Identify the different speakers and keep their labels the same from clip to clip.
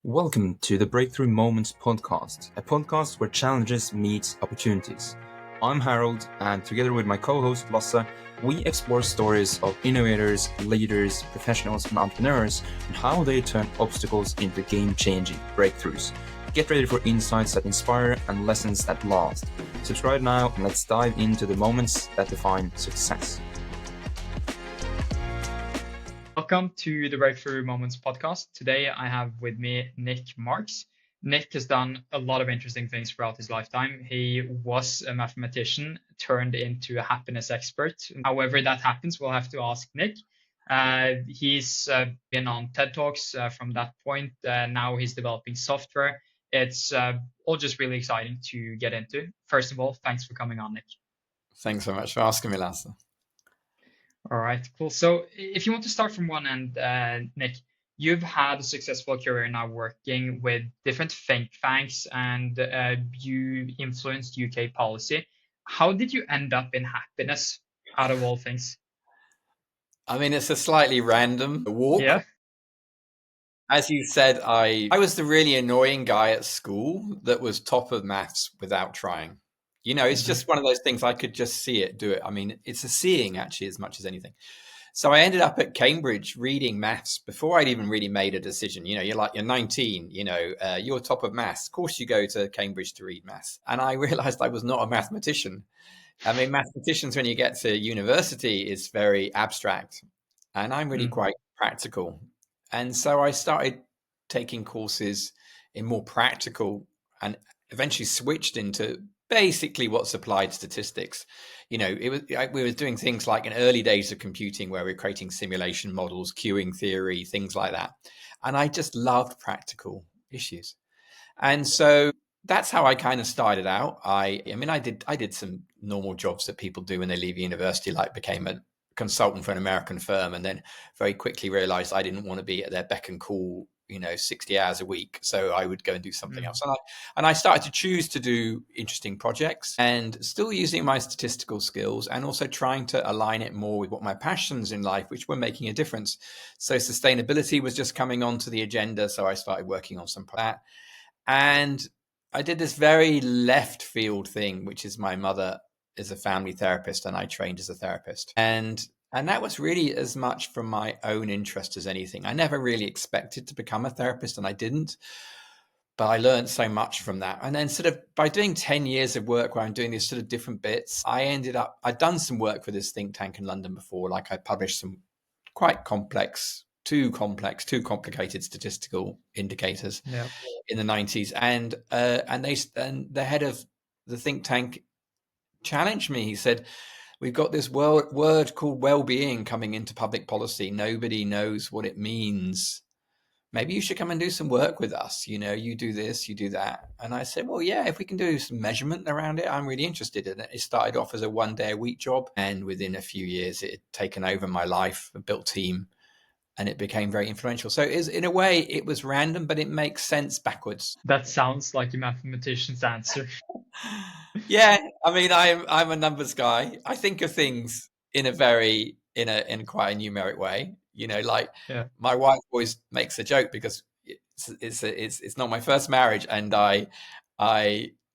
Speaker 1: Welcome to the Breakthrough Moments podcast, a podcast where challenges meet opportunities. I'm Harold, and together with my co-host Lasse, we explore stories of innovators, leaders, professionals, and entrepreneurs, and how they turn obstacles into game-changing breakthroughs. Get ready for insights that inspire and lessons that last. Subscribe now, and let's dive into the moments that define success.
Speaker 2: Welcome to the Breakthrough Moments podcast. Today I have with me Nic Marks. Nic has done a lot of interesting things throughout his lifetime. He was a mathematician, turned into a happiness expert. However that happens, we'll have to ask Nic. He's been on TED Talks from that point. Now he's developing software. It's all just really exciting to get into. First of all, thanks for coming on, Nic.
Speaker 3: Thanks so much for asking me, Lasse.
Speaker 2: All right, cool. So if you want to start from one end, Nic, you've had a successful career now working with different think tanks and you influenced UK policy. How did you end up in happiness out of all things?
Speaker 3: I mean, it's a slightly random walk.
Speaker 2: Yeah.
Speaker 3: As you said, I was the really annoying guy at school that was top of maths without trying. You know, it's just one of those things. I could just see it, do it. I mean, it's a seeing actually as much as anything. So I ended up at Cambridge reading maths before I'd even really made a decision. You know, you're 19, you're top of maths. Of course you go to Cambridge to read maths. And I realized I was not a mathematician. I mean, mathematicians, when you get to university, is very abstract. And I'm really quite practical. And so I started taking courses in more practical and eventually switched into basically what's applied statistics. You know, we were doing things like in early days of computing where we were creating simulation models, queuing theory, things like that. And I just loved practical issues. And so that's how I kind of started out. I did some normal jobs that people do when they leave university, like became a consultant for an American firm, and then very quickly realized I didn't want to be at their beck and call, 60 hours a week. So I would go and do something else. And I started to choose to do interesting projects and still using my statistical skills and also trying to align it more with what my passions in life, which were making a difference. So sustainability was just coming onto the agenda. So I started working on some of that. And I did this very left field thing, which is my mother is a family therapist and I trained as a therapist. And that was really as much from my own interest as anything. I never really expected to become a therapist and I didn't, but I learned so much from that. And then sort of by doing 10 years of work where I'm doing these sort of different bits, I'd done some work for this think tank in London before. Like I published some quite too complicated statistical indicators in the 90s. And the head of the think tank challenged me. He said, we've got this word called well-being coming into public policy. Nobody knows what it means. Maybe you should come and do some work with us. You know, you do this, you do that. And I said, well, yeah, if we can do some measurement around it, I'm really interested in it. It started off as a 1-day-a-week job. And within a few years, it had taken over my life, a built team, and it became very influential. So in a way, it was random, but it makes sense backwards.
Speaker 2: That sounds like a mathematician's answer.
Speaker 3: Yeah, I mean, I'm a numbers guy. I think of things in quite a numeric way. You know, like my wife always makes a joke because it's not my first marriage, and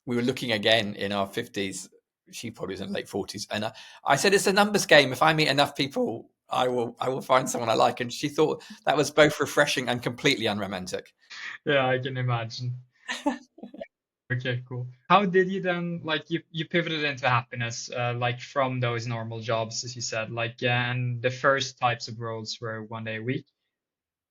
Speaker 3: we were looking again in our 50s. She probably was in late 40s, and I said it's a numbers game. If I meet enough people, I will find someone I like. And she thought that was both refreshing and completely unromantic.
Speaker 2: Yeah, I can imagine. Okay, cool. How did you then, like, you pivoted into happiness, like from those normal jobs, as you said, like, and the first types of roles were 1 day a week.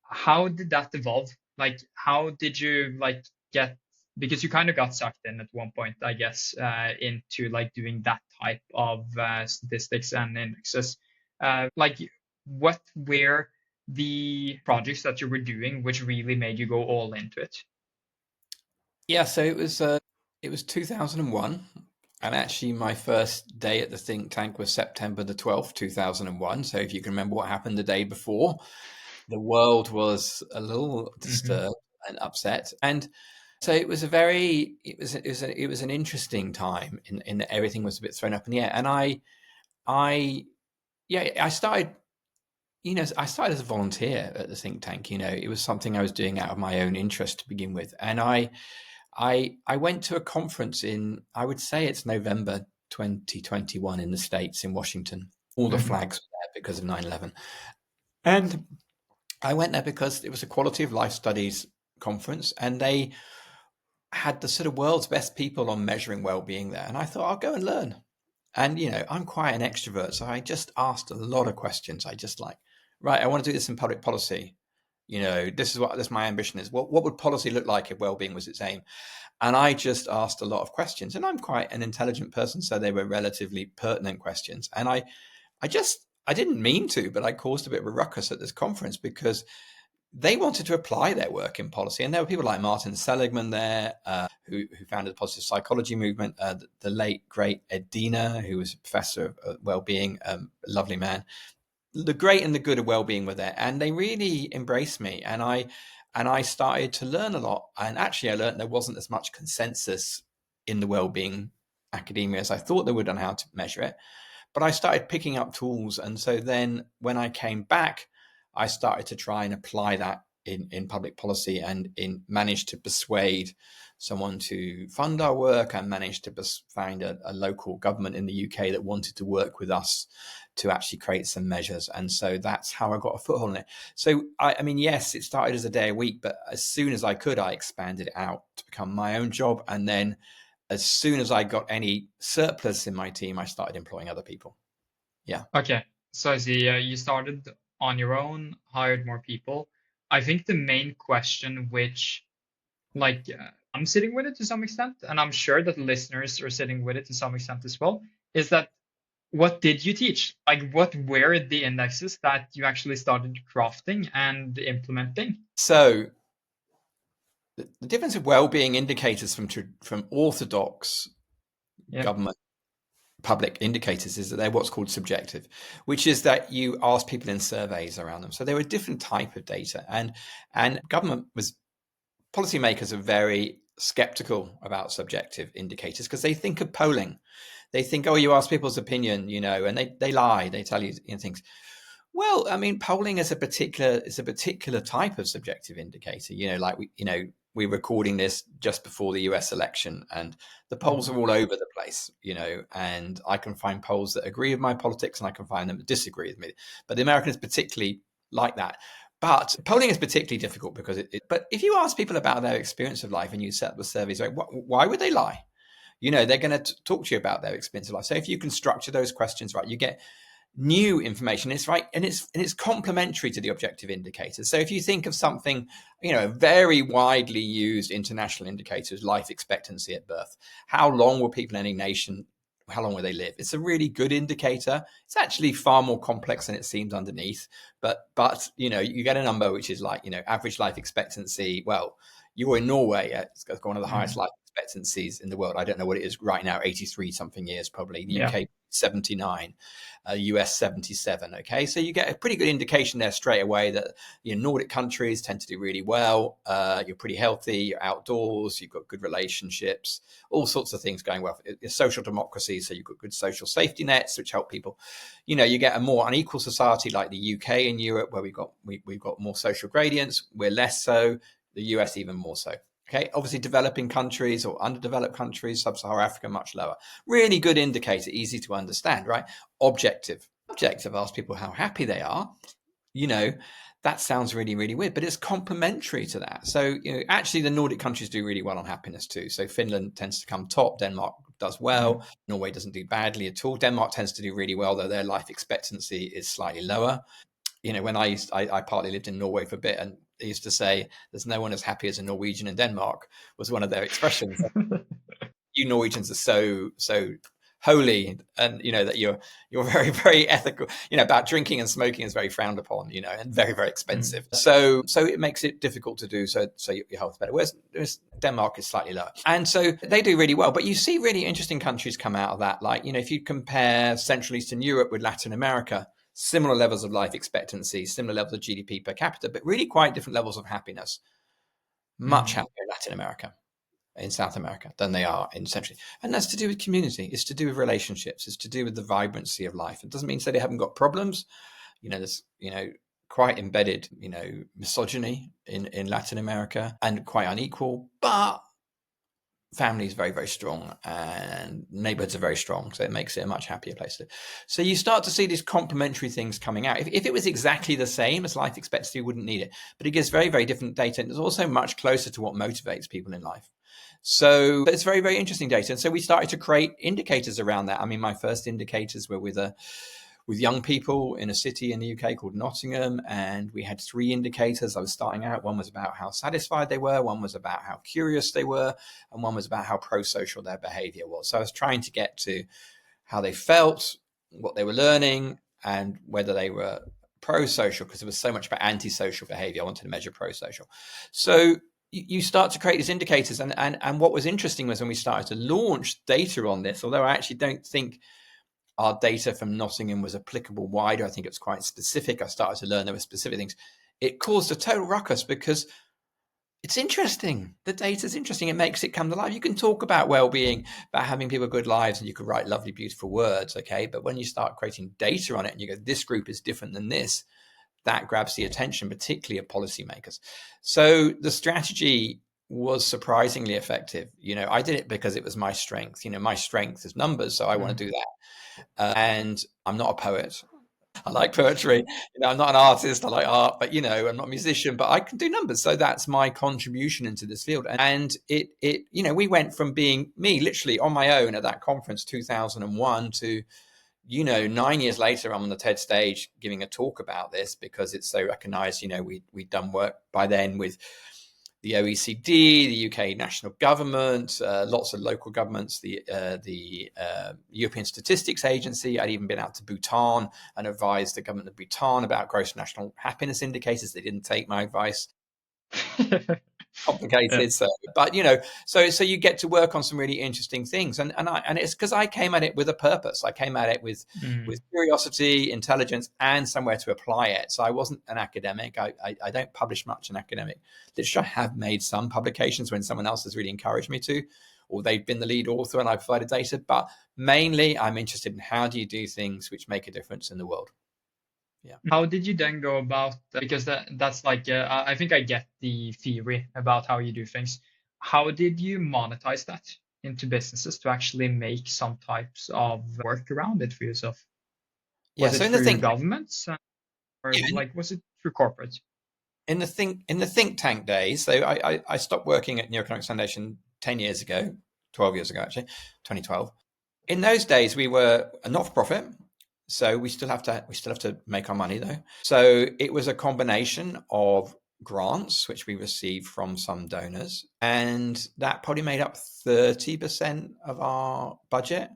Speaker 2: How did that evolve? Like, how did you like get, because you kind of got sucked in at one point, I guess, into like doing that type of statistics and indexes. Like, what were the projects that you were doing which really made you go all into it?
Speaker 3: Yeah, so it was 2001, and actually my first day at the think tank was September the 12th, 2001. So if you can remember what happened the day before, the world was a little disturbed and upset. And so it was an interesting time in that everything was a bit thrown up in the air. And I started, I started as a volunteer at the think tank. It was something I was doing out of my own interest to begin with. And I went to a conference I would say it's November 2021 in the States, in Washington. All the flags were there because of 9/11. And I went there because it was a quality of life studies conference, and they had the sort of world's best people on measuring well-being there. And I thought, I'll go and learn. And, I'm quite an extrovert. So I just asked a lot of questions. I just right, I want to do this in public policy. This is my ambition is. What would policy look like if well-being was its aim? And I just asked a lot of questions, and I'm quite an intelligent person, so they were relatively pertinent questions. And I didn't mean to, but I caused a bit of a ruckus at this conference because they wanted to apply their work in policy. And there were people like Martin Seligman there, who founded the positive psychology movement, the late, great Ed Diener, who was a professor of well-being, a lovely man. The great and the good of well-being were there, and they really embraced me. And I started to learn a lot. And actually, I learned there wasn't as much consensus in the well-being academia as I thought there would on how to measure it. But I started picking up tools. And so then when I came back, I started to try and apply that in public policy, and managed to persuade someone to fund our work, and managed to find a local government in the UK that wanted to work with us to actually create some measures. And so that's how I got a foothold in it. So, I mean, yes, it started as a day a week, but as soon as I could, I expanded it out to become my own job. And then as soon as I got any surplus in my team, I started employing other people. Yeah.
Speaker 2: Okay. So I see you started on your own, hired more people. I think the main question, which I'm sitting with it to some extent, and I'm sure that listeners are sitting with it to some extent as well, is that what did you teach? What were the indexes that you actually started crafting and implementing?
Speaker 3: So the difference of well-being indicators from orthodox government public indicators is that they're what's called subjective, which is that you ask people in surveys around them. So there were a different type of data, and policymakers are very skeptical about subjective indicators because they think of polling. They think, oh, you ask people's opinion, and they lie. They tell you things. Well, I mean, polling is a particular type of subjective indicator. We're recording this just before the US election, and the polls are all over the place, and I can find polls that agree with my politics, and I can find them that disagree with me. But the Americans particularly like that. But polling is particularly difficult because but if you ask people about their experience of life and you set up the surveys, why would they lie? They're going to talk to you about their experience of life. So if you can structure those questions right, you get new information. It's right, and it's complementary to the objective indicators. So if you think of something, a very widely used international indicator is life expectancy at birth. How long will people in any nation, how long will they live? It's a really good indicator. It's actually far more complex than it seems underneath. But you get a number which is average life expectancy. Well, you're in Norway. It's got one of the highest life expectancies in the world. I don't know what it is right now, 83 something years probably. The UK 79, US 77. Okay, so you get a pretty good indication there straight away that Nordic countries tend to do really well. You're pretty healthy, you're outdoors, you've got good relationships, all sorts of things going well. It's social democracy, so you've got good social safety nets which help people. You get a more unequal society like the UK and Europe, where we've got more social gradients. We're less so. The US even more so. Okay, obviously developing countries or underdeveloped countries, sub-Saharan Africa, much lower. Really good indicator, easy to understand, right? Objective asks people how happy they are. That sounds really, really weird, but it's complementary to that. So, actually the Nordic countries do really well on happiness too. So Finland tends to come top, Denmark does well, Norway doesn't do badly at all. Denmark tends to do really well, though their life expectancy is slightly lower. When I partly lived in Norway for a bit, and they used to say, "There's no one as happy as a Norwegian in Denmark," was one of their expressions. You Norwegians are so holy, and that you're very, very ethical. About drinking and smoking is very frowned upon. And very, very expensive. So it makes it difficult to do. So your health's better. Whereas Denmark is slightly lower, and so they do really well. But you see really interesting countries come out of that. If you compare Central Eastern Europe with Latin America. Similar levels of life expectancy, similar levels of GDP per capita, but really quite different levels of happiness. Much happier in Latin America, in South America, than they are in Central. And that's to do with community. It's to do with relationships. It's to do with the vibrancy of life. It doesn't mean to say they haven't got problems. quite embedded, misogyny in Latin America, and quite unequal, but family is very, very strong and neighborhoods are very strong. So it makes it a much happier place to live. So you start to see these complementary things coming out. If it was exactly the same as life expectancy, we wouldn't need it. But it gives very, very different data. And it's also much closer to what motivates people in life. So it's very, very interesting data. And so we started to create indicators around that. I mean, my first indicators were with young people in a city in the UK called Nottingham. And we had 3 indicators. I was starting out. One was about how satisfied they were. One was about how curious they were. And one was about how pro-social their behavior was. So I was trying to get to how they felt, what they were learning, and whether they were pro-social, because there was so much about antisocial behavior. I wanted to measure pro-social. So you start to create these indicators. And what was interesting was when we started to launch data on this, although I actually don't think our data from Nottingham was applicable wider. I think it was quite specific. I started to learn there were specific things. It caused a total ruckus because it's interesting. The data is interesting. It makes it come to life. You can talk about well-being, about having people good lives, and you can write lovely, beautiful words, okay? But when you start creating data on it and you go, this group is different than this, that grabs the attention, particularly of policymakers. So the strategy was surprisingly effective. I did it because it was my strength. My strength is numbers, so I want to do that. And I'm not a poet. I like poetry. I'm not an artist. I like art, but I'm not a musician, but I can do numbers. So that's my contribution into this field. And we went from being me literally on my own at that conference, 2001, to 9 years later, I'm on the TED stage giving a talk about this because it's so recognized. We'd done work by then with the OECD, the UK national government, lots of local governments, the European Statistics Agency. I'd even been out to Bhutan and advised the government of Bhutan about gross national happiness indicators. They didn't take my advice. Complicated. Yeah. So you get to work on some really interesting things, and it's because I came at it with a purpose. I came at it with curiosity, intelligence, and somewhere to apply it. So I wasn't an academic. I don't publish much in academic literature. I have made some publications when someone else has really encouraged me to, or they've been the lead author and I provided data. But mainly, I'm interested in how do you do things which make a difference in the world.
Speaker 2: Yeah. How did you then go about that? Because that's like I think I get the theory about how you do things. How did you monetize that into businesses to actually make some types of work around it for yourself? Was it through governments, or was it through corporate?
Speaker 3: In the think tank days, so I stopped working at Neuroeconomics Foundation 10 years ago, 12 years ago actually, 2012. In those days, we were a not-for-profit. So we still have to make our money though. So it was a combination of grants, which we received from some donors, and that probably made up 30% of our budget,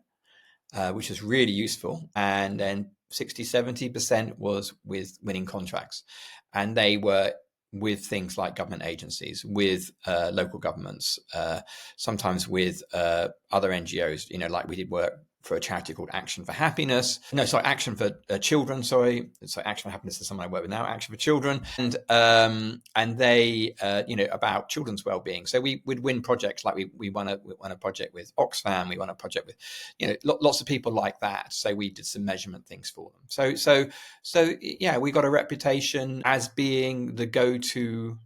Speaker 3: which was really useful. And then 60-70% was with winning contracts, and they were with things like government agencies, with local governments, sometimes with other NGOs, like we did work for a charity called Action for Happiness. Action for Children. Action for Happiness is someone I work with now. Action for Children, and they, about children's well-being. So we'd win projects like we won a project with Oxfam. We won a project with, lots of people like that. So we did some measurement things for them. So yeah, we got a reputation as being the go-to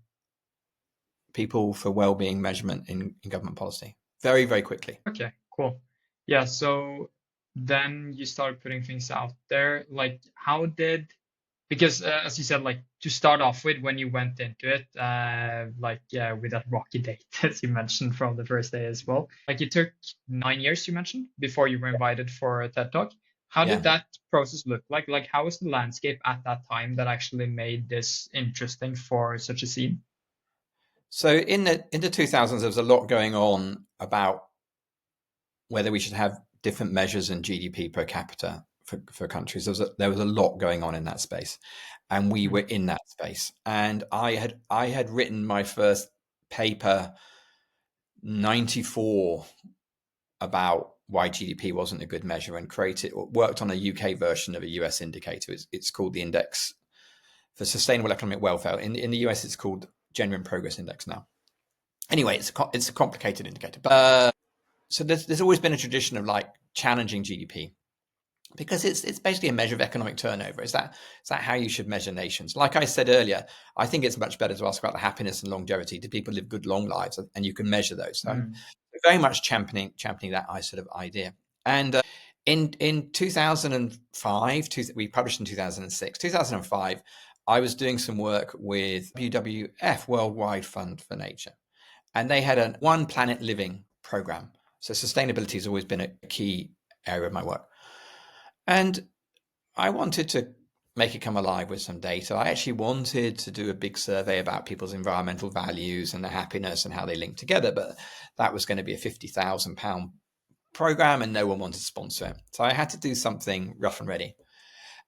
Speaker 3: people for well-being measurement in government policy very, very quickly.
Speaker 2: Okay, cool. Yeah, so then you started putting things out there. Because as you said, to start off with, when you went into it, with that rocky date, as you mentioned from the first day as well, it took 9 years, you mentioned, before you were invited for a TED Talk. How did that process look like? How was the landscape at that time that actually made this interesting for such a scene?
Speaker 3: So in the 2000s, there was a lot going on about whether we should have different measures in GDP per capita for countries. There was a lot going on in that space, and we were in that space. And I had written my first paper, 94, about why GDP wasn't a good measure, and worked on a UK version of a US indicator. It's called the Index for Sustainable Economic Welfare. In the US, it's called Genuine Progress Index now. Anyway, it's a complicated indicator, but so there's always been a tradition of challenging GDP. because it's basically a measure of economic turnover. Is that how you should measure nations? Like I said earlier, I think it's much better to ask about the happiness and longevity. Do people live good long lives? And you can measure those. So I'm very much championing that sort of idea. And in 2005, we published in 2006, 2005, I was doing some work with WWF, Worldwide Fund for Nature, and they had a One Planet Living program. So sustainability has always been a key area of my work. And I wanted to make it come alive with some data. I actually wanted to do a big survey about people's environmental values and their happiness and how they link together, but that was going to be a £50,000 program and no one wanted to sponsor it. So I had to do something rough and ready.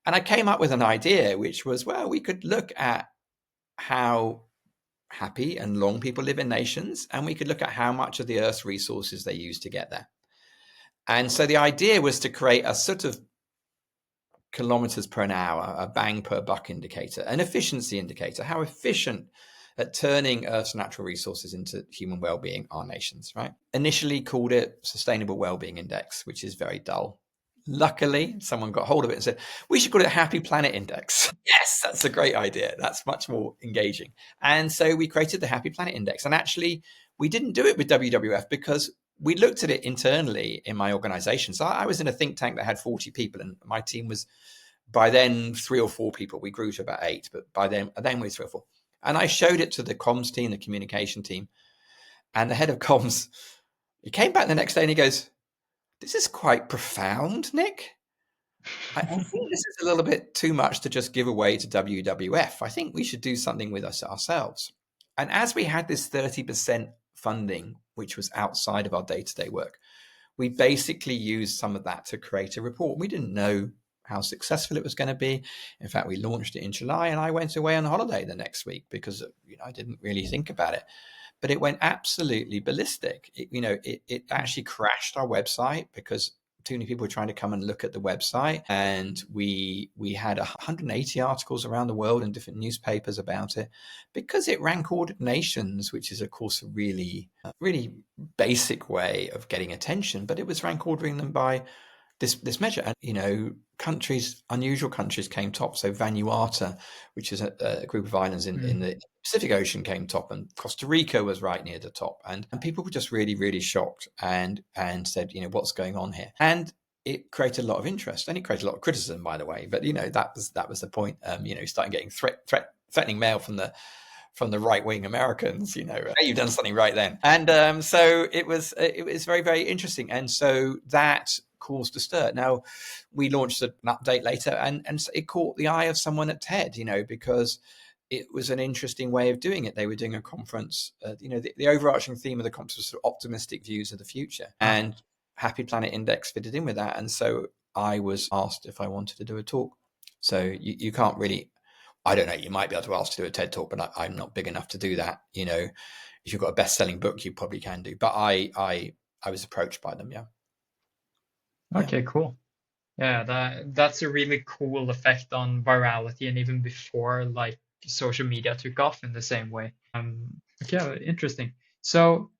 Speaker 3: And I came up with an idea, which was, well, we could look at how happy and long people live in nations, and we could look at how much of the Earth's resources they use to get there. And so the idea was to create a sort of kilometers per an hour, a bang per buck indicator, an efficiency indicator, how efficient at turning Earth's natural resources into human well-being are nations, right? Initially called it Sustainable Wellbeing Index, which is very dull. Luckily, someone got hold of it and said, we should call it Happy Planet Index. Yes, that's a great idea. That's much more engaging. And so we created the Happy Planet Index. And actually, we didn't do it with WWF because we looked at it internally in my organization. So I was in a think tank that had 40 people, and my team was by then 3 or 4 people. We grew to about 8, but by then we were 3 or 4. And I showed it to the comms team, the communication team, and the head of comms, he came back the next day and he goes, this is quite profound, Nick. I think this is a little bit too much to just give away to WWF. I think we should do something with us ourselves. And as we had this 30% funding, which was outside of our day-to-day work, we basically used some of that to create a report. We didn't know how successful it was going to be. In fact, we launched it in July, and I went away on holiday the next week because I didn't really think about it. But it went absolutely ballistic. It actually crashed our website because too many people were trying to come and look at the website. And we had 180 articles around the world in different newspapers about it because it rank ordered nations, which is, of course, a really basic way of getting attention. But it was rank ordering them by this measure. And, unusual countries came top. So Vanuatu, which is a group of islands in the Pacific Ocean, came top, and Costa Rica was right near the top. And people were just really, really shocked and said, what's going on here? And it created a lot of interest, and it created a lot of criticism, by the way. But, that was the point. Starting getting threatening mail from the right-wing Americans, hey, you've done something right then. And so it was very, very interesting. And so that caused a stir. Now, we launched an update later, and it caught the eye of someone at TED, because it was an interesting way of doing it. They were doing a conference, the overarching theme of the conference was sort of optimistic views of the future, and Happy Planet Index fitted in with that. And so I was asked if I wanted to do a talk. So you can't really, I don't know, you might be able to ask to do a TED talk, but I'm not big enough to do that. If you've got a best-selling book, you probably can do. But I was approached by them, yeah.
Speaker 2: Okay, cool. Yeah, that's a really cool effect on virality, and even before like social media took off in the same way. Okay, interesting. So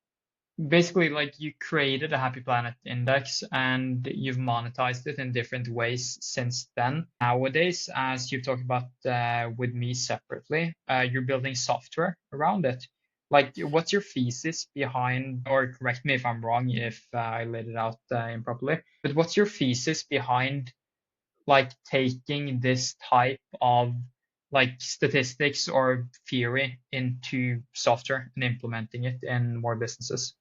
Speaker 2: basically, like, you created a Happy Planet Index and you've monetized it in different ways since then. Nowadays, as you've talked about with me separately, you're building software around it. Like, what's your thesis behind, or correct me if I'm wrong if I laid it out improperly, but what's your thesis behind like taking this type of like statistics or theory into software and implementing it in more businesses?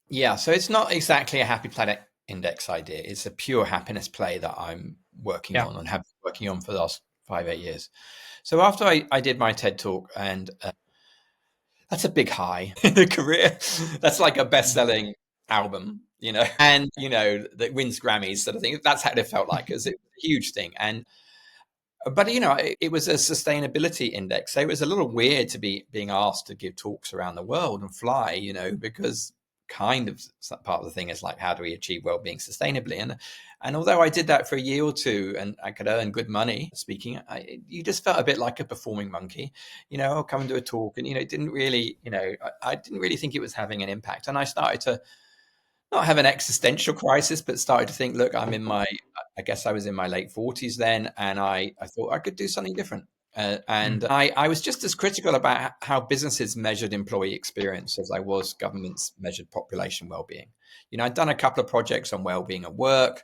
Speaker 3: Yeah, so it's not exactly a Happy Planet Index idea. It's a pure happiness play that I'm working on and have been working on for the last 5-8 years. So after I did my TED talk, and that's a big high in a career. That's like a best-selling album, and that wins Grammys sort of thing. That's how it felt like, because it was a huge thing. But it was a sustainability index, so it was a little weird to be being asked to give talks around the world and fly, because kind of part of the thing is like, how do we achieve well-being sustainably? And although I did that for a year or two and I could earn good money speaking, you just felt a bit like a performing monkey. I'll come and do a talk, and it didn't really, I didn't really think it was having an impact. And I started to not have an existential crisis, but started to think, look, I guess I was in my late 40s then, and I thought I could do something different. I was just as critical about how businesses measured employee experience as I was governments measured population well-being. I'd done a couple of projects on well-being at work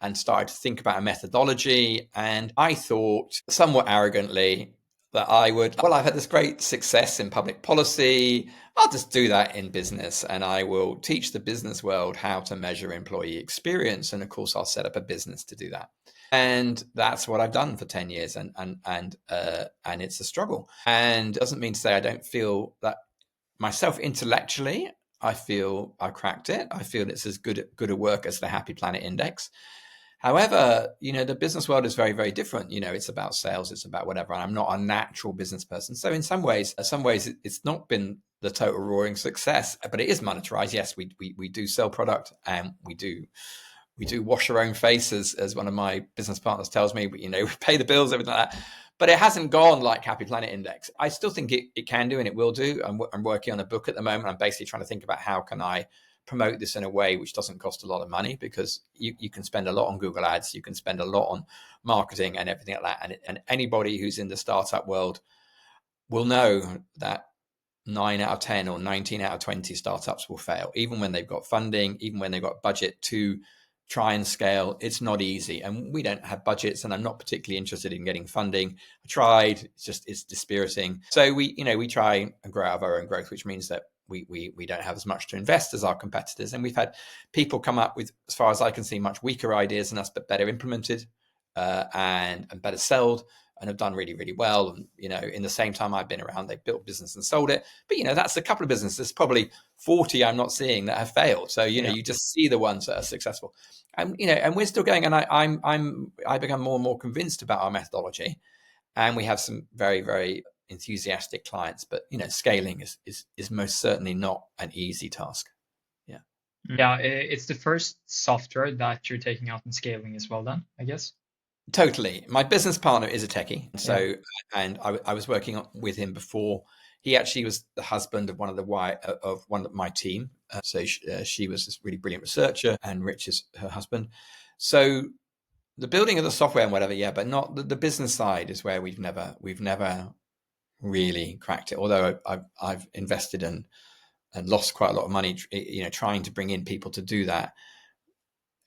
Speaker 3: and started to think about a methodology. And I thought somewhat arrogantly that I've had this great success in public policy. I'll just do that in business, and I will teach the business world how to measure employee experience. And of course, I'll set up a business to do that. And that's what I've done for 10 years. And it's a struggle. And it doesn't mean to say I don't feel that myself intellectually. I feel I cracked it. I feel it's as good a work as the Happy Planet Index. However, the business world is very, very different. It's about sales, it's about whatever. And I'm not a natural business person. So in some ways, it's not been the total roaring success, but it is monetized. Yes, we do sell product, and we do wash our own face, as one of my business partners tells me. We pay the bills, everything like that. But it hasn't gone like Happy Planet Index. I still think it can do, and it will do. I'm working on a book at the moment. I'm basically trying to think about how can I promote this in a way which doesn't cost a lot of money, because you can spend a lot on Google ads, you can spend a lot on marketing and everything like that. And anybody who's in the startup world will know that 9 out of 10 or 19 out of 20 startups will fail, even when they've got funding, even when they've got budget to try and scale. It's not easy, and we don't have budgets, and I'm not particularly interested in getting funding. I tried, it's dispiriting. So we try and grow out of our own growth, which means that we don't have as much to invest as our competitors. And we've had people come up with, as far as I can see, much weaker ideas than us, but better implemented and better sold, and have done really, really well. And, in the same time I've been around, they've built business and sold it. But, that's a couple of businesses. There's probably 40 I'm not seeing that have failed. So, you just see the ones that are successful. And, and we're still going. And I become more and more convinced about our methodology. And we have some very, very enthusiastic clients. But, scaling is most certainly not an easy task. Yeah.
Speaker 2: Yeah, it's the first software that you're taking out and scaling as well then, I guess.
Speaker 3: Totally. My business partner is a techie. So, and I was working with him before. He actually was the husband of one of my team. So she was this really brilliant researcher, and Rich is her husband. So the building of the software and whatever, but not the business side is where we've never really cracked it. Although I've invested and lost quite a lot of money, trying to bring in people to do that.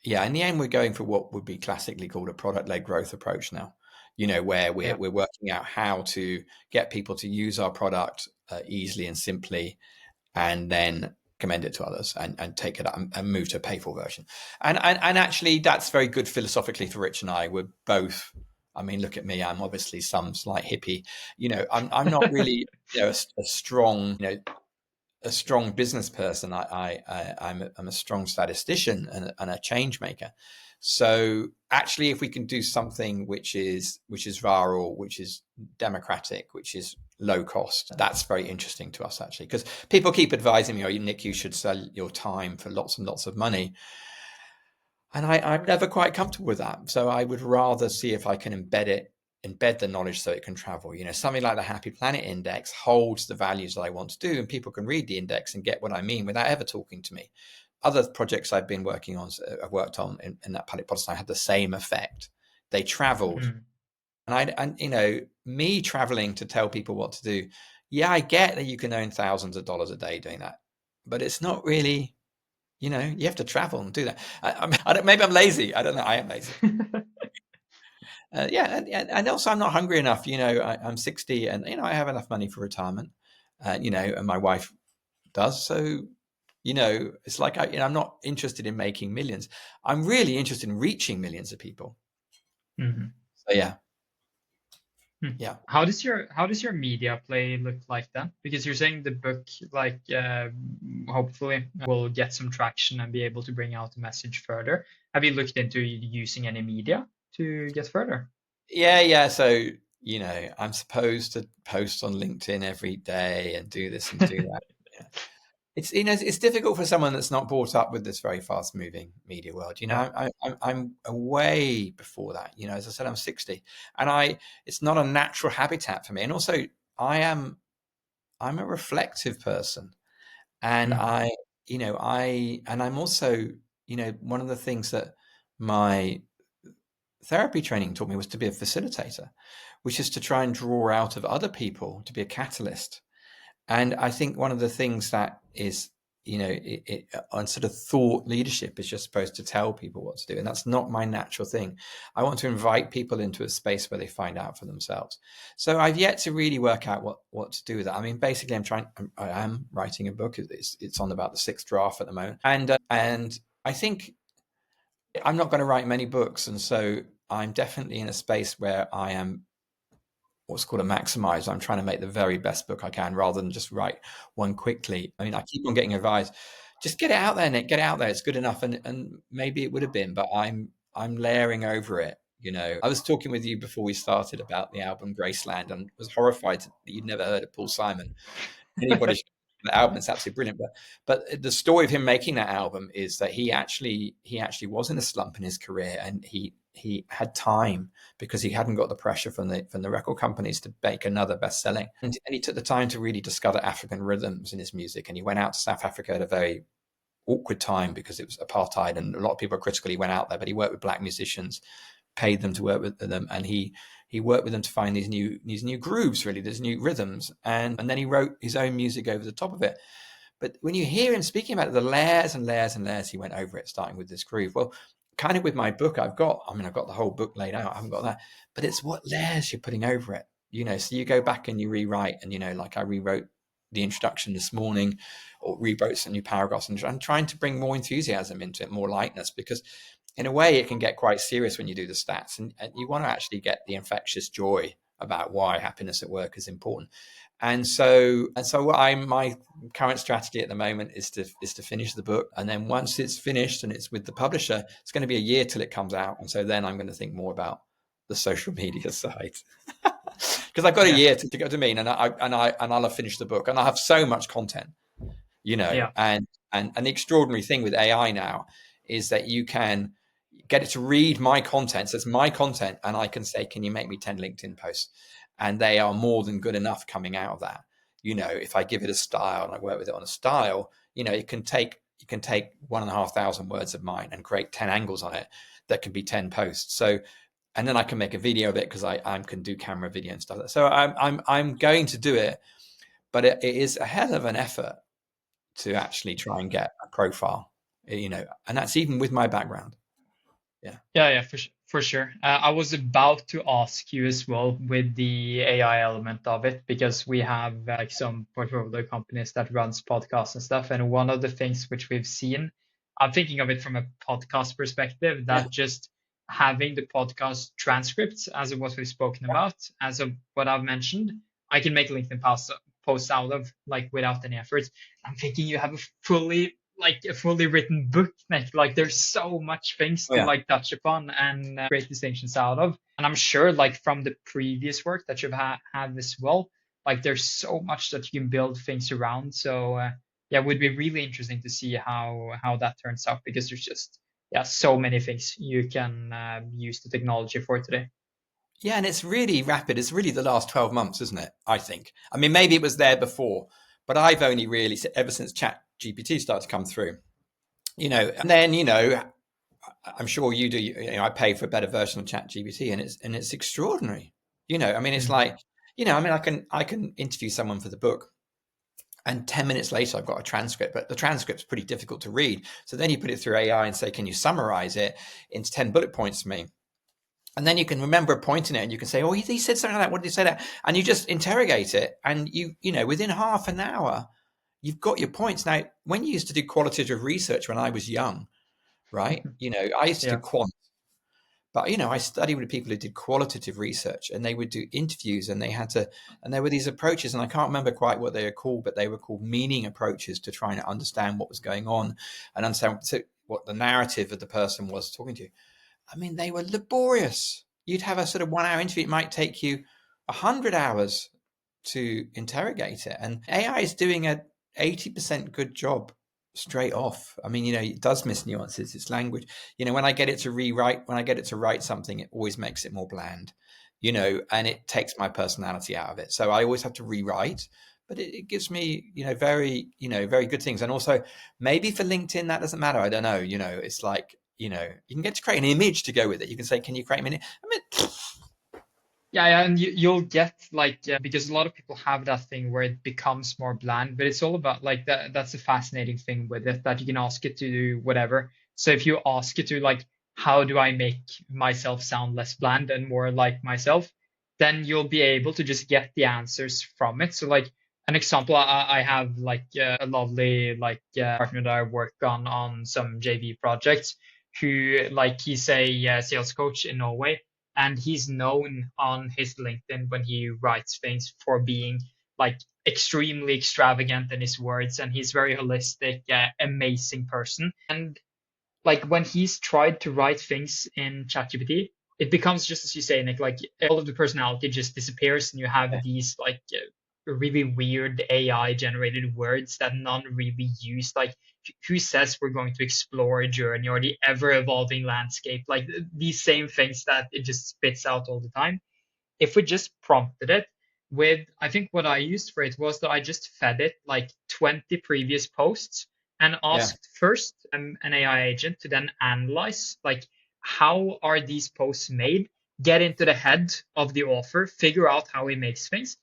Speaker 3: Yeah, in the end, we're going for what would be classically called a product-led growth approach now, where we're working out how to get people to use our product easily and simply, and then recommend it to others and take it up and move to a pay-for version. And actually, that's very good philosophically for Rich and I. We're both, I mean, look at me. I'm obviously some slight hippie. I'm not really a strong, a strong business person. I'm a strong statistician and a change maker. So actually, if we can do something which is viral, which is democratic, which is low cost, that's very interesting to us, actually, because people keep advising me, "Oh, Nick, you should sell your time for lots and lots of money." And I'm never quite comfortable with that. So I would rather see if I can embed the knowledge so it can travel. Something like the Happy Planet Index holds the values that I want to do, and people can read the index and get what I mean without ever talking to me. Other projects I've worked on in that public policy, I had the same effect. They traveled. And me traveling to tell people what to do. Yeah, I get that you can earn thousands of dollars a day doing that, but it's not really, you have to travel and do that. Maybe I'm lazy. I don't know. I am lazy. And also I'm not hungry enough. I'm 60, and I have enough money for retirement. And my wife does. So, it's like I'm not interested in making millions. I'm really interested in reaching millions of people.
Speaker 2: Mm-hmm.
Speaker 3: So yeah.
Speaker 2: Yeah. How does your media play look like then? Because you're saying the book, hopefully will get some traction and be able to bring out the message further. Have you looked into using any media to get further?
Speaker 3: Yeah. So, I'm supposed to post on LinkedIn every day and do this and do that. Yeah. It's difficult for someone that's not brought up with this very fast moving media world. I'm way before that. As I said, I'm 60, and it's not a natural habitat for me. And also I'm a reflective person, and I'm also, one of the things that my therapy training taught me was to be a facilitator, which is to try and draw out of other people, to be a catalyst. And I think one of the things that is, on sort of thought leadership is you're supposed to tell people what to do. And that's not my natural thing. I want to invite people into a space where they find out for themselves. So I've yet to really work out what to do with that. I mean, basically I am writing a book. It's on about the 6th draft at the moment. And I think I'm not going to write many books. And so I'm definitely in a space where I am what's called a maximizer. I'm trying to make the very best book I can rather than just write one quickly. I mean, I keep on getting advice, just get it out there, Nick, get it out there. It's good enough. And maybe it would have been, but I'm layering over it. I was talking with you before we started about the album Graceland and was horrified that you'd never heard of Paul Simon. Anybody should the album, it's absolutely brilliant. But the story of him making that album is that he actually was in a slump in his career, and he had time because he hadn't got the pressure from the record companies to make another best-selling. And he took the time to really discover African rhythms in his music. And he went out to South Africa at a very awkward time because it was apartheid, and a lot of people critically went out there. But he worked with black musicians, paid them to work with them, and he worked with them to find these new grooves, really, these new rhythms, and then he wrote his own music over the top of it. But when you hear him speaking about the layers and layers and layers he went over it, starting with this groove, well, kind of with my book, I've got the whole book laid out. I haven't got that, but it's what layers you're putting over it, so you go back and you rewrite, and like I rewrote the introduction this morning, or rewrote some new paragraphs, and I'm trying to bring more enthusiasm into it, more lightness, because in a way it can get quite serious when you do the stats, and you want to actually get the infectious joy about why happiness at work is important. And so my current strategy at the moment is to finish the book, and then once it's finished and it's with the publisher, it's going to be a year till it comes out, and so then I'm going to think more about the social media side. Because I've got a year to go to mean, and I'll have finished the book, and I'll have so much content, and the extraordinary thing with AI now is that you can get it to read my content. So it's my content, and I can say, can you make me 10 LinkedIn posts? And they are more than good enough coming out of that. If I give it a style and I work with it on a style, it can take 1,500 words of mine and create 10 angles on it that can be 10 posts. So, and then I can make a video of it because I can do camera, video, and stuff. So I'm going to do it, but it is a hell of an effort to actually try and get a profile, and that's even with my background.
Speaker 2: Yeah, for sure. I was about to ask you as well with the AI element of it, because we have like some portfolio companies that runs podcasts and stuff. And one of the things which we've seen, I'm thinking of it from a podcast perspective, that just having the podcast transcripts as of what we've spoken about, as of what I've mentioned, I can make LinkedIn posts out of, like, without any effort. I'm thinking you have a fully written book, like there's so much things to like touch upon and create distinctions out of. And I'm sure, like, from the previous work that you've had as well, like there's so much that you can build things around. So it would be really interesting to see how that turns out, because there's just so many things you can use the technology for today.
Speaker 3: Yeah, and it's really rapid. It's really the last 12 months, isn't it? I think. I mean, maybe it was there before, but I've only really, ever since ChatGPT started to come through, and then, I'm sure you do, I pay for a better version of ChatGPT, and it's extraordinary. I mean, it's like, I can interview someone for the book, and 10 minutes later, I've got a transcript, but the transcript's pretty difficult to read. So then you put it through AI and say, can you summarize it into 10 bullet points for me? And then you can remember a point in it, and you can say, oh, he said something like that. What did he say that? And you just interrogate it. And within half an hour, you've got your points. Now, when you used to do qualitative research when I was young, right? I used to do quant, but, I studied with people who did qualitative research, and they would do interviews, and there were these approaches, and I can't remember quite what they were called, but they were called meaning approaches to trying to understand what was going on and understand what the narrative of the person was talking to you. I mean, they were laborious. You'd have a sort of 1 hour interview. It might take you 100 hours to interrogate it. And AI is doing a 80% good job straight off. I mean, it does miss nuances. It's language. When I get it to write something, it always makes it more bland, and it takes my personality out of it. So I always have to rewrite, but it gives me, very, very good things. And also maybe for LinkedIn, that doesn't matter. I don't know. It's like, you can get to create an image to go with it. You can say, can you create me? I mean,
Speaker 2: Yeah, and you'll get like because a lot of people have that thing where it becomes more bland, but it's all about like that. That's a fascinating thing with it, that you can ask it to do whatever. So if you ask it to like, how do I make myself sound less bland and more like myself, then you'll be able to just get the answers from it. So like an example, I have like a lovely like partner that I work on some JV projects, who like he's a sales coach in Norway, and he's known on his LinkedIn when he writes things for being like extremely extravagant in his words, and he's very holistic, amazing person. And like when he's tried to write things in ChatGPT, it becomes just as you say, Nick, like all of the personality just disappears, and you have these like really weird AI generated words that none really use. Like, who says we're going to explore a journey or the ever evolving landscape? Like these same things that it just spits out all the time. If we just prompted it with, I think what I used for it was that I just fed it like 20 previous posts and
Speaker 3: yeah,
Speaker 2: asked first an AI agent to then analyze like, how are these posts made, get into the head of the author, figure out how he makes things,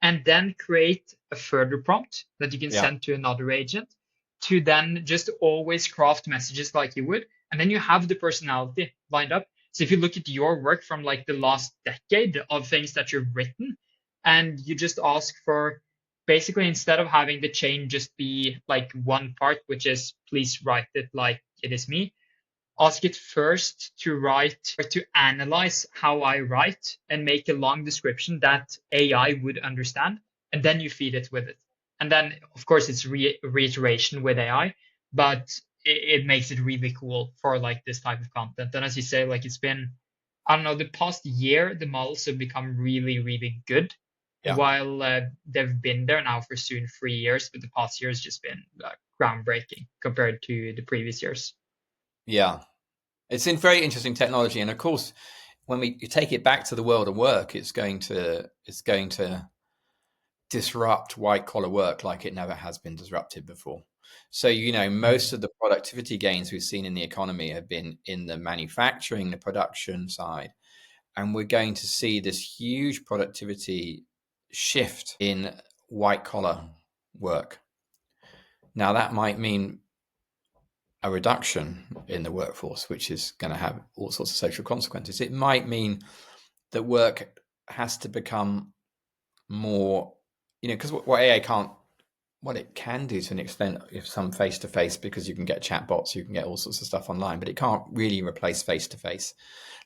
Speaker 2: and then create a further prompt that you can
Speaker 3: yeah,
Speaker 2: send to another agent to then just always craft messages like you would. And then you have the personality lined up. So if you look at your work from like the last decade of things that you've written, and you just ask for, basically, instead of having the chain just be like one part, which is please write it like it is me, ask it first to write or to analyze how I write and make a long description that AI would understand. And then you feed it with it. And then, of course, it's reiteration with AI, but it makes it really cool for like this type of content. And as you say, like it's been, I don't know, the past year, the models have become really, really good.
Speaker 3: yeah,
Speaker 2: While they've been there now for soon 3 years, but the past year has just been groundbreaking compared to the previous years.
Speaker 3: yeah. It's in very interesting technology, and of course, when you take it back to the world of work, it's going to disrupt white collar work like it never has been disrupted before. So, most of the productivity gains we've seen in the economy have been in the manufacturing, the production side. And we're going to see this huge productivity shift in white collar work. Now, that might mean a reduction in the workforce, which is going to have all sorts of social consequences. It might mean that work has to become more, because what AI can't, what it can do to an extent, if some face to face, because you can get chatbots, you can get all sorts of stuff online, but it can't really replace face to face.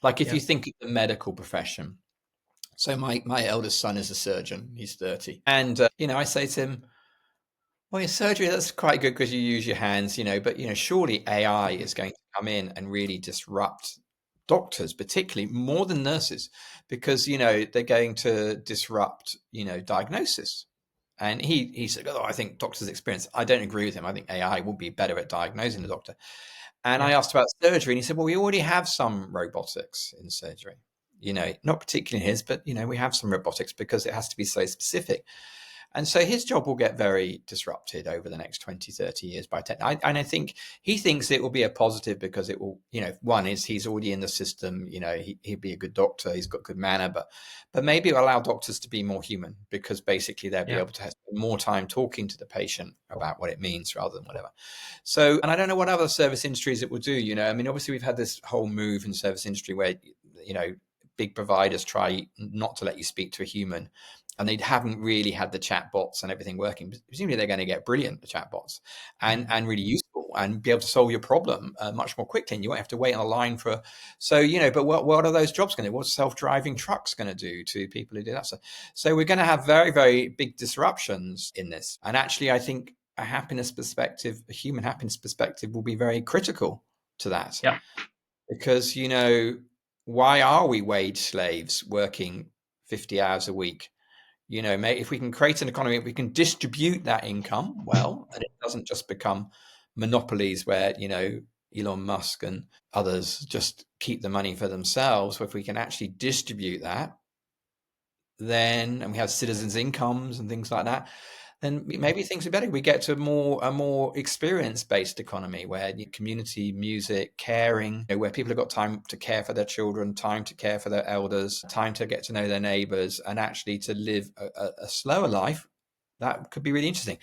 Speaker 3: Like if you think of the medical profession. So my eldest son is a surgeon. He's 30, and I say to him, "Well, your surgery, that's quite good because you use your hands, but surely AI is going to come in and really disrupt doctors, particularly more than nurses, because they're going to disrupt diagnosis." And he said, "Oh, I think doctors' experience." I don't agree with him. I think AI will be better at diagnosing the doctor. And I asked about surgery, and he said, "Well, we already have some robotics in surgery. Not particularly his, but we have some robotics because it has to be so specific." And so his job will get very disrupted over the next 20, 30 years by tech. And I think he thinks it will be a positive because it will, one is he's already in the system, he'd be a good doctor, he's got good manner, but maybe it'll allow doctors to be more human because basically they'll be able to have more time talking to the patient about what it means rather than whatever. So, and I don't know what other service industries it will do, I mean, obviously we've had this whole move in service industry where, big providers try not to let you speak to a human, and they haven't really had the chatbots and everything working. Presumably they're going to get brilliant, the chatbots, and really useful and be able to solve your problem much more quickly. And you won't have to wait on a line for, but what are those jobs going to do? What's self-driving trucks going to do to people who do that stuff? So we're going to have very, very big disruptions in this. And actually, I think a human happiness perspective will be very critical to that.
Speaker 2: Yeah.
Speaker 3: Because, why are we wage slaves working 50 hours a week? If we can create an economy, if we can distribute that income well, and it doesn't just become monopolies where, Elon Musk and others just keep the money for themselves, if we can actually distribute that, then, and we have citizens' incomes and things like that, then maybe things are better. We get to a more experience-based economy where community, music, caring, where people have got time to care for their children, time to care for their elders, time to get to know their neighbors, and actually to live a slower life. That could be really interesting.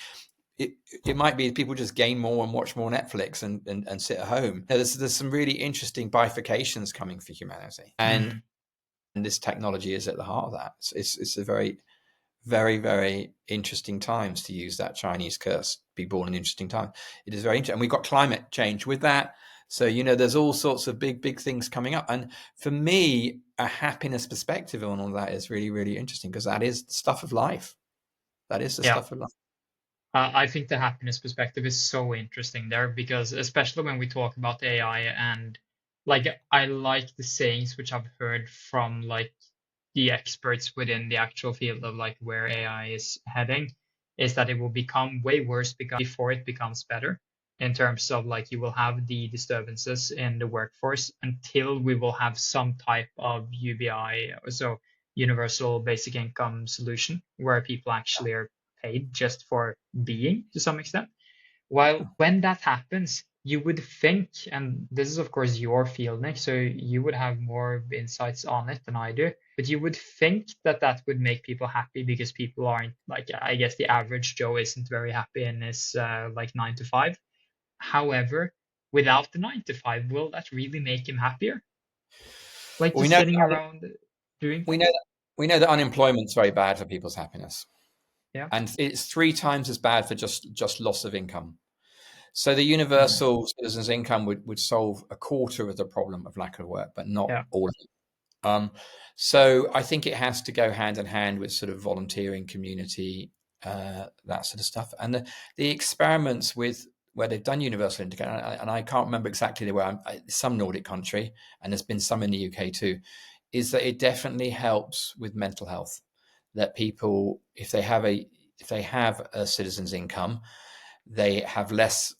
Speaker 3: It might be people just gain more and watch more Netflix and sit at home. Now, there's some really interesting bifurcations coming for humanity, and this technology is at the heart of that. It's a very, very, very interesting times, to use that Chinese curse, be born in interesting time. It is very interesting. And we've got climate change with that. So, there's all sorts of big things coming up. And for me, a happiness perspective on all that is really, really interesting, because that is the stuff of life. That is the stuff of life.
Speaker 2: I think the happiness perspective is so interesting there, because especially when we talk about AI, and like I like the sayings which I've heard from like the experts within the actual field of like where AI is heading, is that it will become way worse before it becomes better, in terms of like you will have the disturbances in the workforce until we will have some type of UBI, so universal basic income solution, where people actually are paid just for being, to some extent. While when that happens, you would think, and this is of course your field, Nick, so you would have more insights on it than I do, but you would think that that would make people happy, because people aren't like, I guess the average Joe isn't very happy in his like 9 to 5. However, without the 9 to 5, will that really make him happier? Like
Speaker 3: Well,
Speaker 2: just sitting around doing
Speaker 3: we
Speaker 2: things?
Speaker 3: we know that unemployment's very bad for people's happiness.
Speaker 2: Yeah.
Speaker 3: And it's 3 times as bad for just loss of income. So the universal citizens' income would solve a quarter of the problem of lack of work, but not all of it. So I think it has to go hand in hand with sort of volunteering, community, that sort of stuff. And the experiments with where they've done universal income, and I can't remember exactly where, some Nordic country, and there's been some in the UK too, is that it definitely helps with mental health. That people, if they have a citizen's income, they have less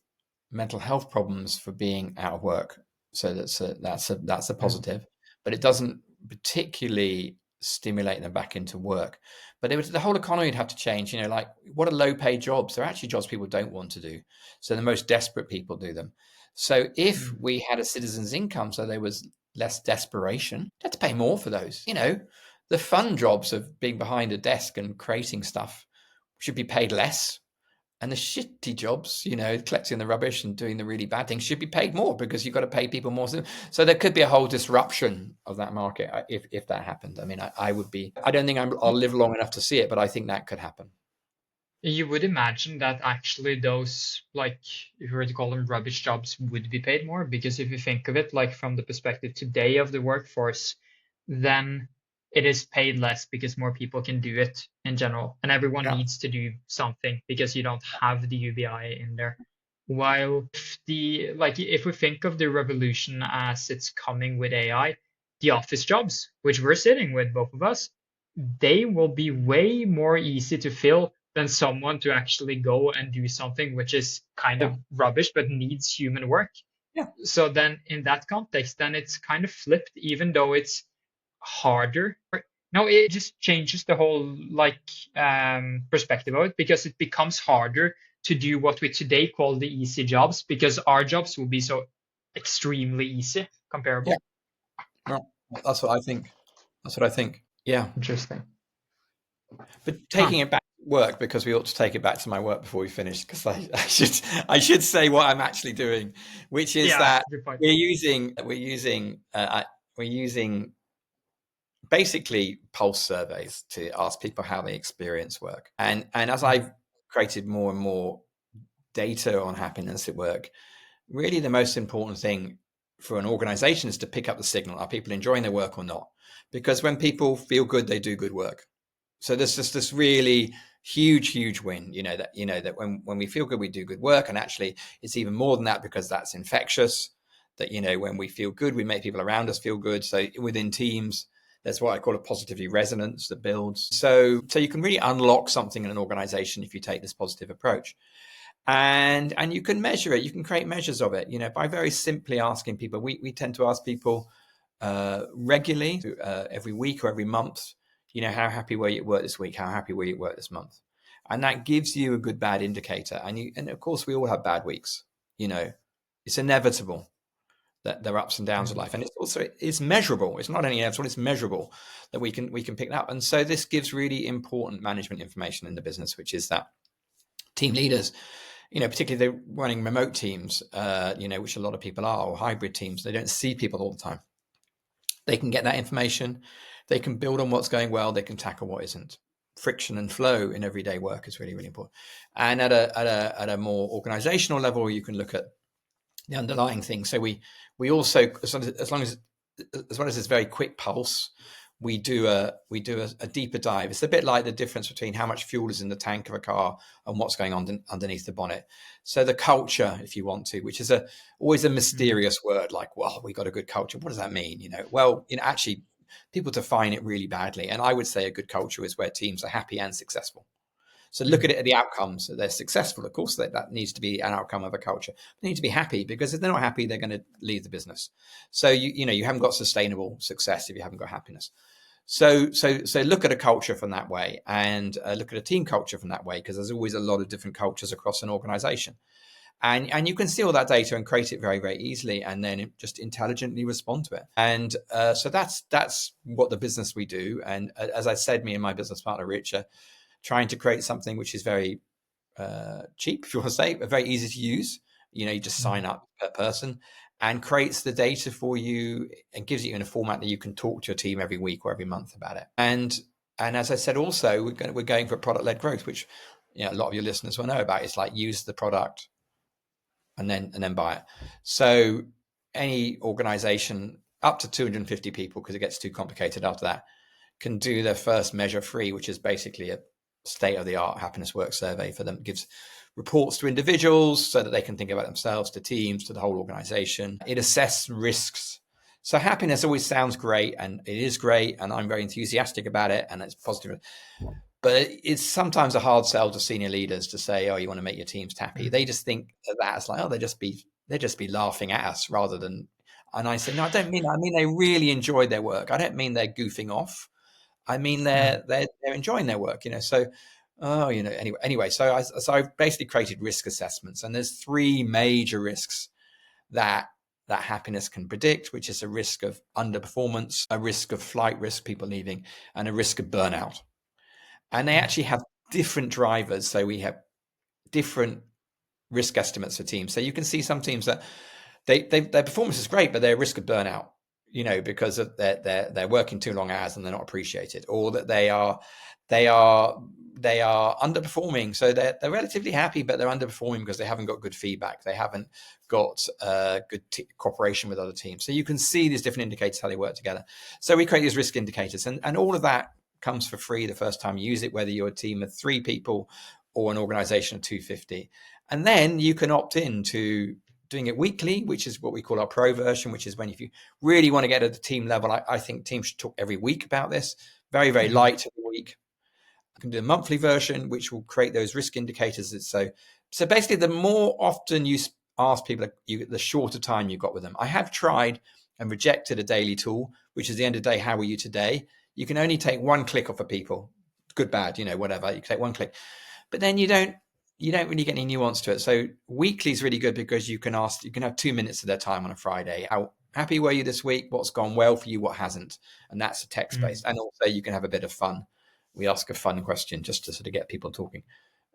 Speaker 3: mental health problems for being out of work. So that's a positive, but it doesn't particularly stimulate them back into work. But the whole economy would have to change. Like, what are low-paid jobs? They're actually jobs people don't want to do. So the most desperate people do them. So if we had a citizen's income, so there was less desperation, you had to pay more for those. The fun jobs of being behind a desk and creating stuff should be paid less. And the shitty jobs, collecting the rubbish and doing the really bad things, should be paid more, because you've got to pay people more. So there could be a whole disruption of that market if that happened. I mean, I don't think I'll live long enough to see it, but I think that could happen.
Speaker 2: You would imagine that actually those, like, if you were to call them rubbish jobs, would be paid more, because if you think of it like from the perspective today of the workforce, then it is paid less because more people can do it in general, and everyone needs to do something because you don't have the UBI in there. While if we think of the revolution as it's coming with AI, the office jobs, which we're sitting with, both of us, they will be way more easy to fill than someone to actually go and do something which is kind of rubbish but needs human work. So then in that context, then it's kind of flipped, even though it's harder. No, it just changes the whole perspective of it, because it becomes harder to do what we today call the easy jobs, because our jobs will be so extremely easy comparable.
Speaker 3: No, that's what I think. Yeah.
Speaker 2: Interesting.
Speaker 3: But taking it back to work, because we ought to take it back to my work before we finish, because I should say what I'm actually doing, which is that we're using basically pulse surveys to ask people how they experience work. And as I've created more and more data on happiness at work, really the most important thing for an organization is to pick up the signal. Are people enjoying their work or not? Because when people feel good, they do good work. So there's just this really huge win, that when we feel good, we do good work. And actually it's even more than that, because that's infectious, that, when we feel good, we make people around us feel good. So within teams, there's what I call a positivity resonance that builds. So you can really unlock something in an organization if you take this positive approach. And you can measure it. You can create measures of it, by very simply asking people. We tend to ask people regularly, every week or every month, how happy were you at work this week? How happy were you at work this month? And that gives you a good bad indicator. And of course, we all have bad weeks. It's inevitable that there are ups and downs of life, and it's measurable. It's not only inevitable; it's measurable that we can pick that up. And so this gives really important management information in the business, which is that team leaders, particularly they're running remote teams, which a lot of people are, or hybrid teams. They don't see people all the time. They can get that information. They can build on what's going well. They can tackle what isn't. Friction and flow in everyday work is really, really important. And at a more organizational level, you can look at the underlying thing. So we also, as well as this very quick pulse, we do a deeper dive. It's a bit like the difference between how much fuel is in the tank of a car and what's going on underneath the bonnet. So the culture, if you want to, which is always a mysterious word, like, well, we got a good culture. What does that mean? Actually, people define it really badly. And I would say a good culture is where teams are happy and successful. So look at it at the outcomes. They're successful. Of course, that needs to be an outcome of a culture. They need to be happy, because if they're not happy, they're going to leave the business. So you haven't got sustainable success if you haven't got happiness. So look at a culture from that way, and look at a team culture from that way, because there's always a lot of different cultures across an organization. And you can see all that data and create it very, very easily, and then just intelligently respond to it. And so that's what the business we do. And as I said, me and my business partner, Rich, are trying to create something which is very cheap, if you want to say, but very easy to use. You just sign up per person, and creates the data for you and gives it in a format that you can talk to your team every week or every month about it. And as I said, also, we're going for product-led growth, which a lot of your listeners will know about. It's like use the product and then buy it. So any organization up to 250 people, because it gets too complicated after that, can do their first measure free, which is basically a state-of-the-art happiness work survey for them. It gives reports to individuals so that they can think about themselves, to teams, to the whole organization. It assesses risks. So happiness always sounds great, and it is great, and I'm very enthusiastic about it, and it's positive. But it's sometimes a hard sell to senior leaders to say, "Oh, you want to make your teams happy." They just think that as like, "Oh, they just be laughing at us," rather than. And I say, "No, I don't mean that. I mean they really enjoy their work. I don't mean they're goofing off. I mean they're enjoying their work." So, anyway. So I've basically created risk assessments, and there's 3 major risks that happiness can predict, which is a risk of underperformance, a risk of flight risk, people leaving, and a risk of burnout. And they actually have different drivers. So we have different risk estimates for teams. So you can see some teams that their performance is great, but they're at risk of burnout, because of they're working too long hours and they're not appreciated, or that they are underperforming. So they're relatively happy, but they're underperforming because they haven't got good feedback. They haven't got good cooperation with other teams. So you can see these different indicators, how they work together. So we create these risk indicators, and all of that comes for free the first time you use it, whether you're a team of 3 people or an organization of 250. And then you can opt in to doing it weekly, which is what we call our pro version, which is when, if you really want to get at the team level, I think teams should talk every week about this. Very, very light every week. I can do a monthly version, which will create those risk indicators. So basically, the more often you ask people, the shorter time you got with them. I have tried and rejected a daily tool, which is the end of the day, how are you today? You can only take 1 click off of people, good, bad, whatever. You can take 1 click, but then you don't really get any nuance to it. So weekly is really good, because you can have 2 minutes of their time on a Friday. How happy were you this week? What's gone well for you? What hasn't? And that's a text-based. And also you can have a bit of fun. We ask a fun question just to sort of get people talking.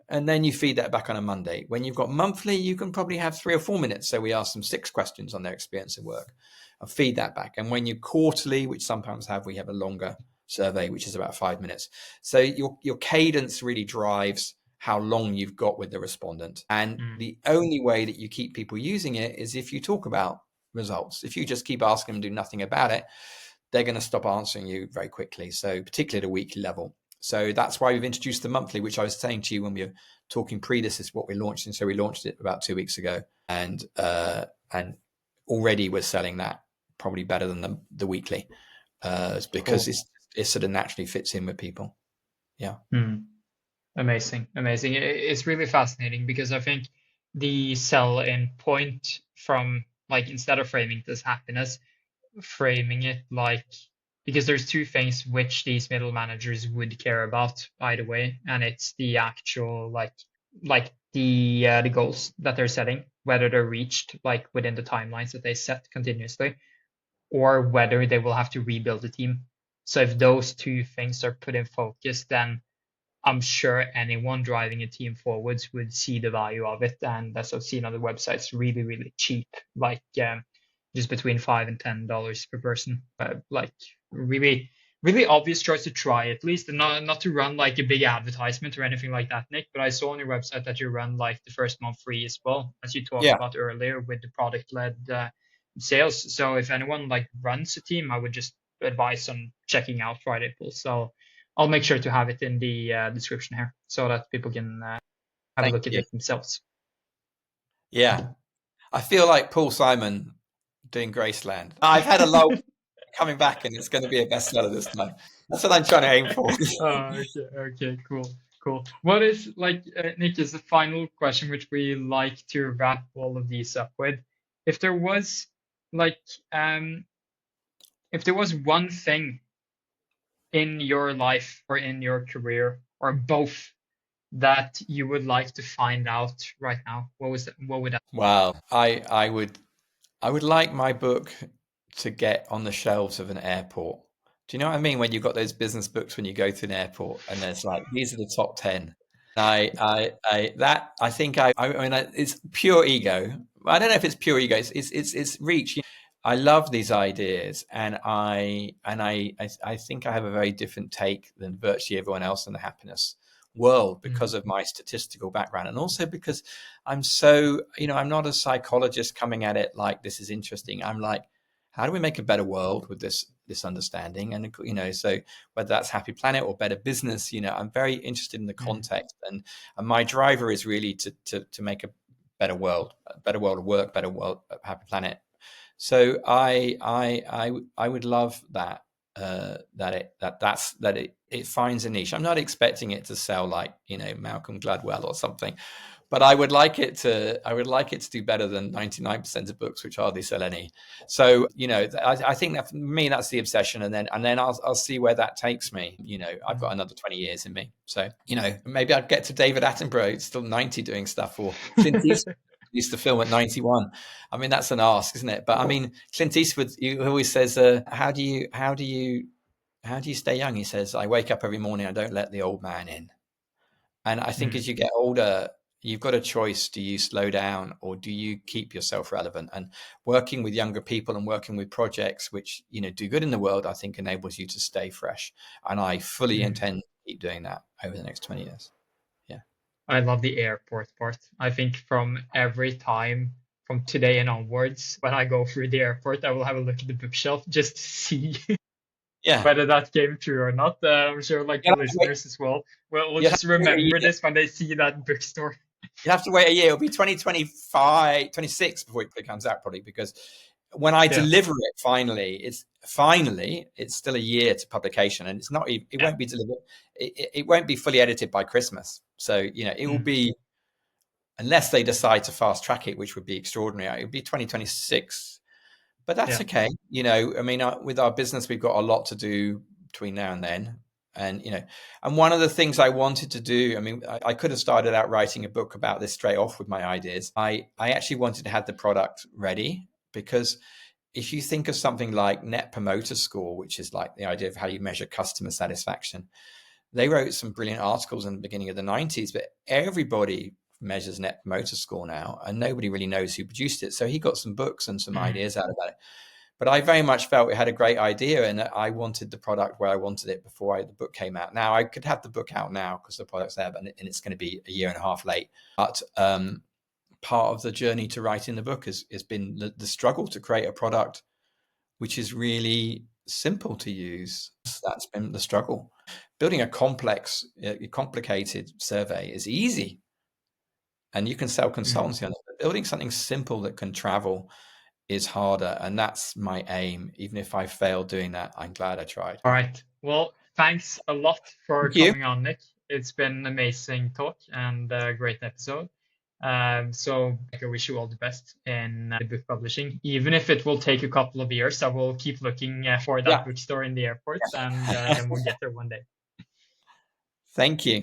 Speaker 3: And then you feed that back on a Monday. When you've got monthly, you can probably have 3 or 4 minutes. So we ask them 6 questions on their experience of work and feed that back. And when you quarterly, which sometimes we have a longer survey, which is about 5 minutes. So your cadence really drives how long you've got with the respondent. And the only way that you keep people using it is if you talk about results. If you just keep asking them and do nothing about it, they're going to stop answering you very quickly. So particularly at a weekly level. So that's why we've introduced the monthly, which I was saying to you when we were talking this is what we launched. And so we launched it about 2 weeks ago, and already we're selling that probably better than the weekly, because it sort of naturally fits in with people. Yeah.
Speaker 2: Amazing. It's really fascinating, because I think the sell-in point from, like, instead of framing it as happiness, framing it like because there's two things which these middle managers would care about either way, and it's the actual like the goals that they're setting, whether they're reached like within the timelines that they set continuously, or whether they will have to rebuild the team. So if those two things are put in focus, then I'm sure anyone driving a team forwards would see the value of it. And as I've seen on the websites, really, really cheap, like just between $5 and $10 per person. Like really, really obvious choice to try at least, and not to run like a big advertisement or anything like that, Nick. But I saw on your website that you run like the first month free as well, as you talked
Speaker 3: Yeah.
Speaker 2: about earlier with the product-led sales. So if anyone like runs a team, I would just advise on checking out Friday Pool. So I'll make sure to have it in the description here so that people can have a
Speaker 3: Thank
Speaker 2: look at
Speaker 3: you.
Speaker 2: it themselves.
Speaker 3: Yeah. I feel like Paul Simon doing Graceland. I've had a lull coming back, and it's going to be a bestseller this time. That's what I'm trying to aim for.
Speaker 2: Okay, cool. What is like, Nick, is the final question which we like to wrap all of these up with. If there was like, if there was one thing in your life or in your career or both that you would like to find out right now, what would that?
Speaker 3: Wow. I would like my book to get on the shelves of an airport. Do you know what I mean? When you've got those business books when you go to an airport and there's like, these are the top 10. It's pure ego. I don't know if it's pure ego. It's reach. I love these ideas, and I think I have a very different take than virtually everyone else in the happiness world because of my statistical background, and also because I'm so, I'm not a psychologist coming at it like this is interesting. I'm like, how do we make a better world with this understanding? And so whether that's happy planet or better business, I'm very interested in the context, and my driver is really to make a better world of work, better world, happy planet. So I would love that it finds a niche. I'm not expecting it to sell like Malcolm Gladwell or something, but I would like it to do better than 99% of books which hardly sell any. So I think that for me that's the obsession, and then I'll see where that takes me. I've got another 20 years in me, so maybe I'd get to David Attenborough, still 90, doing stuff, or Clint Eastwood used to film at 91. I mean, that's an ask, isn't it? But I mean, Clint Eastwood, he always says, how do you stay young? He says, I wake up every morning, I don't let the old man in. And I think as you get older, you've got a choice. Do you slow down, or do you keep yourself relevant? And working with younger people and working with projects which do good in the world, I think enables you to stay fresh. And I fully intend to keep doing that over the next 20 years.
Speaker 2: I love the airport part. I think from every time from today and onwards, when I go through the airport, I will have a look at the bookshelf just to see whether that came true or not. I'm sure like the listeners as well will just remember this when they see that bookstore.
Speaker 3: You have to wait a year. It'll be 2025, 26 before it comes out, probably, because when I deliver it finally, it's still a year to publication, and it won't be delivered. It won't be fully edited by Christmas. So, it will be, unless they decide to fast track it, which would be extraordinary. It would be 2026, but that's okay. I mean, with our business, we've got a lot to do between now and then. And, and one of the things I wanted to do, I mean, I could have started out writing a book about this straight off with my ideas. I actually wanted to have the product ready, because if you think of something like Net Promoter Score, which is like the idea of how you measure customer satisfaction, they wrote some brilliant articles in the beginning of the 90s, but everybody measures Net Promoter Score now, and nobody really knows who produced it. So he got some books and some ideas out about it. But I very much felt it had a great idea, and I wanted the product where I wanted it before the book came out. Now, I could have the book out now because the product's there, and it's going to be a year and a half late. But part of the journey to writing the book has been the struggle to create a product which is really simple to use. That's been the struggle. Building a complicated survey is easy, and you can sell consultancy on it. But building something simple that can travel is harder, and that's my aim. Even if I failed doing that, I'm glad I tried.
Speaker 2: All right. Well, thanks a lot for coming on, Nick. It's been an amazing talk and a great episode. So I wish you all the best in book publishing, even if it will take a couple of years. I will keep looking for that bookstore in the airport, and then we'll get there one day.
Speaker 3: Thank you.